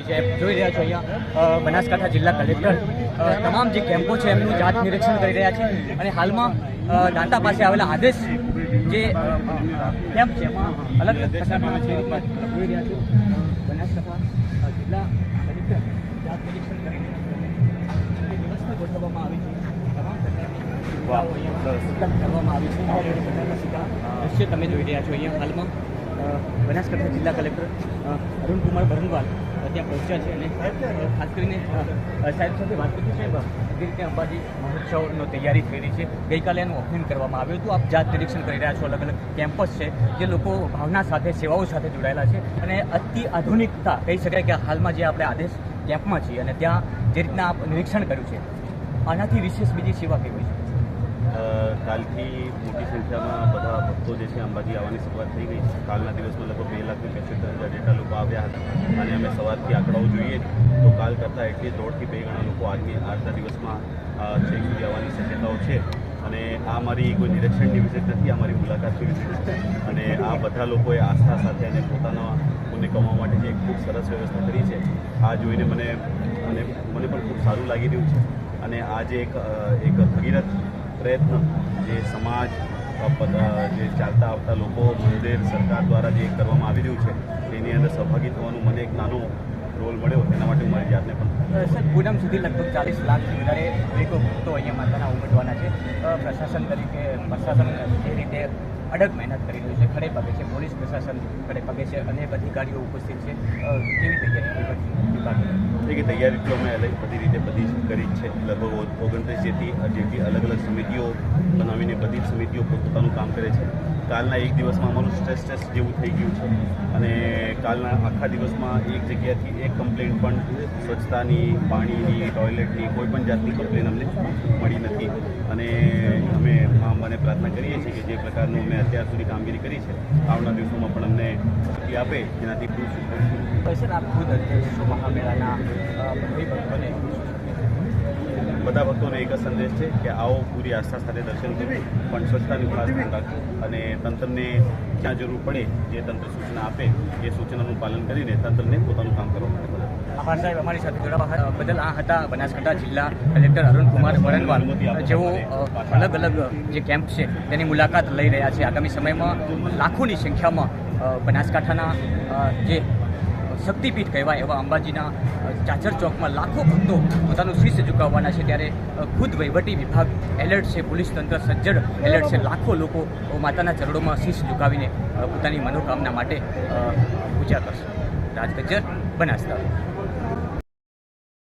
જોઈ રહ્યા છો અહીંયા બનાસકાંઠા જિલ્લા કલેક્ટર તમામ જે કેમ્પો છે એમનું જાત નિરીક્ષણ કરી રહ્યા છે અને હાલમાં દાંતા પાસે આવેલા આદેશ જે કેમ્પ છે એમાં અલગ અલગ પ્રકારના છે જોઈ રહ્યા છો બનાસકાંઠા જિલ્લા કલેક્ટર જાત નિરીક્ષણ કરી વ્યવસ્થા ગોઠવવામાં આવી છે તમામ પ્રકારની કરવામાં આવી છે દ્રશ્ય તમે જોઈ રહ્યા છો અહીંયા હાલમાં બનાસકાંઠા જિલ્લા કલેક્ટર અરુણકુમાર બરંગવાલ ત્યાં પહોંચ્યા છે અને ખાસ કરીને સાહેબ સાથે વાત કરી સાહેબ જે રીતે અંબાજી મહોત્સવનો તૈયારી થઈ રહી છે ગઈકાલે એનું ઓપનિંગ કરવામાં આવ્યું હતું. આપ જાત નિરીક્ષણ કરી રહ્યા છો. અલગ અલગ કેમ્પસ છે જે લોકો ભાવના સાથે સેવાઓ સાથે જોડાયેલા છે અને અતિ આધુનિકતા કહી શકાય કે હાલમાં જે આપણે આદેશ કેમ્પમાં છીએ અને ત્યાં જે રીતના આપ નિરીક્ષણ કર્યું છે આનાથી વિશેષ બીજી સેવા કેવી છે? કાલથી મોટી સંખ્યામાં બધા ભક્તો જે છે અંબાજી આવવાની શરૂઆત થઈ ગઈ છે. કાલના દિવસમાં લગભગ 2 લાખથી 65,000 જેટલા લોકો આવ્યા હતા અને અમે સવારથી આંકડાઓ જોઈએ તો કાલ કરતાં એટલી 1.5 થી 2 ગણા લોકો આજના દિવસમાં છેક સુધી આવવાની શક્યતાઓ છે. અને આ મારી કોઈ નિરીક્ષણની વિઝિટ નથી, આ મારી મુલાકાતની વિઝિટ છે અને આ બધા લોકોએ આસ્થા સાથે અને પોતાના પુણ્ય કમાવા માટે જે ખૂબ સરસ વ્યવસ્થા કરી છે આ જોઈને મને પણ ખૂબ સારું લાગી રહ્યું છે. અને આ જે એક ભગીરથ પ્રયત્ન જે સમાજ જે ચાલતા આવતા લોકો મંદિર સરકાર દ્વારા જે કરવામાં આવી રહ્યું છે તેની અંદર સહભાગી થવાનું મને એક નાનો રોલ મળ્યો. એના માટે હું મારી જાતને પણ સર પૂનમ સુધી લગભગ 40 લાખથી વધારે દરેકો ભક્તો અહીંયા માતાના ઉમટવાના છે. પ્રશાસન જે રીતે અડગ મહેનત કરી રહ્યું છે, ખડે પગે છે, પોલીસ પ્રશાસન ખડે પગે છે, અનેક અધિકારીઓ ઉપસ્થિત છે. કેવી તૈયારી તૈયારી તો અમે બધી રીતે કરી જ છે. લગભગ 29 જેટલી અલગ અલગ સમિતિઓ બનાવીને બધી જ સમિતિઓ પોતાનું કામ કરે છે. કાલના એક દિવસમાં અમારું સ્ટ્રેસ ટેસ્ટ જેવું થઈ ગયું છે અને કાલના આખા દિવસમાં એક જગ્યાથી એક કમ્પ્લેન પણ સ્વચ્છતાની, પાણીની, ટોયલેટની કોઈ પણ જાતની કમ્પ્લેન અમને મળી નથી. અને અમે મને પ્રાર્થના કરીએ છીએ કે જે પ્રકારનું અમે અત્યાર સુધી કામગીરી કરી છે આવનાર દિવસોમાં પણ અમને શક્તિ આપે જેનાથી ખૂબ સર આપ ખુદ મહામેળાના ભક્તોને બધા ભક્તોને એક જ સંદેશ છે કે આવો પૂરી આસ્થા સાથે દર્શન કરો પણ સ્વચ્છતાનું ખાસ ધ્યાન રાખો અને તંત્રને ક્યાં જરૂર પડે જે તંત્ર સૂચના આપે એ સૂચનાનું પાલન કરીને તંત્રને પોતાનું કામ કરવા માટે આભાર સાહેબ. અમારી સાથે જોડાવા બદલ આ હતા બનાસકાંઠા જિલ્લા કલેક્ટર અરુણકુમાર બરંગવાલ, જેઓ અલગ અલગ જે કેમ્પ છે તેની મુલાકાત લઈ રહ્યા છે. આગામી સમયમાં લાખોની સંખ્યામાં બનાસકાંઠાના જે શક્તિપીઠ કહેવાય એવા અંબાજીના ચાચર ચોકમાં લાખો ભક્તો પોતાનું શીશ ઝુકાવવાના છે. ત્યારે ખુદ વહીવટી વિભાગ એલર્ટ છે, પોલીસ તંત્ર સજ્જડ એલર્ટ છે. લાખો લોકો માતાના ચરણોમાં શીશ ઝુકાવીને પોતાની મનોકામના માટે પૂજા કરશે. રાજ ગજ્જર, બનાસકાંઠા.